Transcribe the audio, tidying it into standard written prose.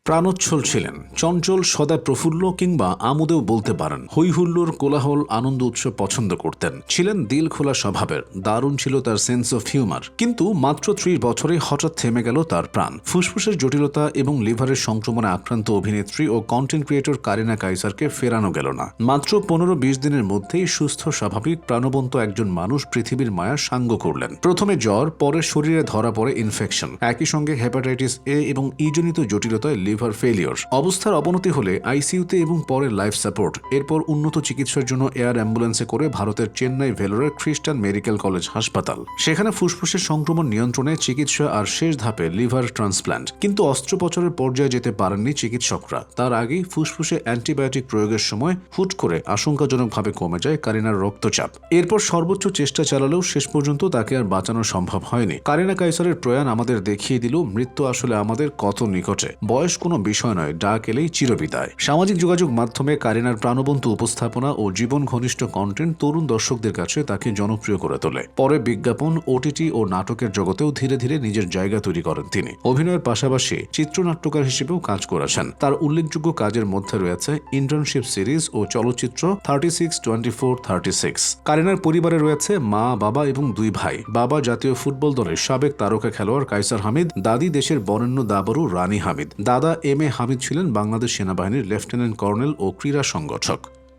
প্রাণোচ্ছল ছিলেন, চঞ্চল, সদা প্রফুল্ল কিংবা আমোদেও বলতে পারেন। হৈহুল্লোর, কোলাহল, আনন্দ উৎসব পছন্দ করতেন। ছিলেন দিল খোলা স্বভাবের, দারুণ ছিল তার সেন্স অফ হিউমার। কিন্তু মাত্র 30 বছরে হঠাৎ থেমে গেল তার প্রাণ। ফুসফুসের জটিলতা এবং লিভারের সংক্রমণে আক্রান্ত অভিনেত্রী ও কন্টেন্ট ক্রিয়েটর কারিনা কাইসারকে ফেরানো গেল না। মাত্র 15-20 দিনের মধ্যেই সুস্থ, স্বাভাবিক, প্রাণবন্ত একজন মানুষ পৃথিবীর মায়া সাঙ্গ করলেন। প্রথমে জ্বর, পরে শরীরে ধরা পড়ে ইনফেকশন, একই সঙ্গে হেপাটাইটিস এ এবং জনিত জটিলতায় লিভার ফেলিওর। অবস্থার অবনতি হলে আইসিইউতে এবং পরে লাইফ সাপোর্ট। এরপর উন্নত চিকিৎসার জন্য এয়ার অ্যাম্বুলেন্সে করে ভারতের চেন্নাই ভেলোরের খ্রিস্টান মেডিকেল কলেজ হাসপাতাল। সেখানে ফুসফুসের সংক্রমণ নিয়ন্ত্রণে চিকিৎসা আর শেষ ধাপে লিভার ট্রান্সপ্ল্যান্ট। কিন্তু অস্ত্রোপচারের পর্যায়ে যেতে পারেননি চিকিৎসকরা। তার আগেই ফুসফুসে অ্যান্টিবায়োটিক প্রয়োগের সময় হুট করে আশঙ্কাজনকভাবে কমে যায় কারিনার রক্তচাপ। এরপর সর্বোচ্চ চেষ্টা চালালেও শেষ পর্যন্ত তাকে আর বাঁচানো সম্ভব হয়নি। কারিনা কাইসারের প্রয়াণ আমাদের দেখিয়ে দিল মৃত্যু আসলে আমাদের কত নিকটে। বয়স কোনো বিষয় নয়, ডাক এলেই চিরবিদায়। সামাজিক যোগাযোগ মাধ্যমে কারিনার প্রাণবন্ত উপস্থাপনা ও জীবন ঘনিষ্ঠ কন্টেন্ট তরুণ দর্শকদের কাছে তাকে জনপ্রিয় করে তোলে। পরে বিজ্ঞাপন, ওটিটি ও নাটকের জগতেও ধীরে ধীরে নিজের জায়গা তৈরি করেন তিনি। অভিনয়ের পাশাপাশি চিত্রনাট্যকার হিসেবেও কাজ করেছেন। তার উল্লেখযোগ্য কাজের মধ্যে রয়েছে ইন্টার্নশিপ সিরিজ ও চলচ্চিত্র 36-24-36। কারিনার পরিবারে রয়েছে মা, বাবা এবং 2 ভাই। বাবা জাতীয় ফুটবল দলের সাবেক তারকা খেলোয়াড় কাইসার হামিদ, দাদি দেশের বরেণ্য দাবাড়ু রানী হামিদ। দাদা এম এ হামিদ ছিলেন বাংলাদেশ সেনাবাহিনীর লেফটেন্যান্ট কর্নেল ও ক্রীড়া সংগঠক।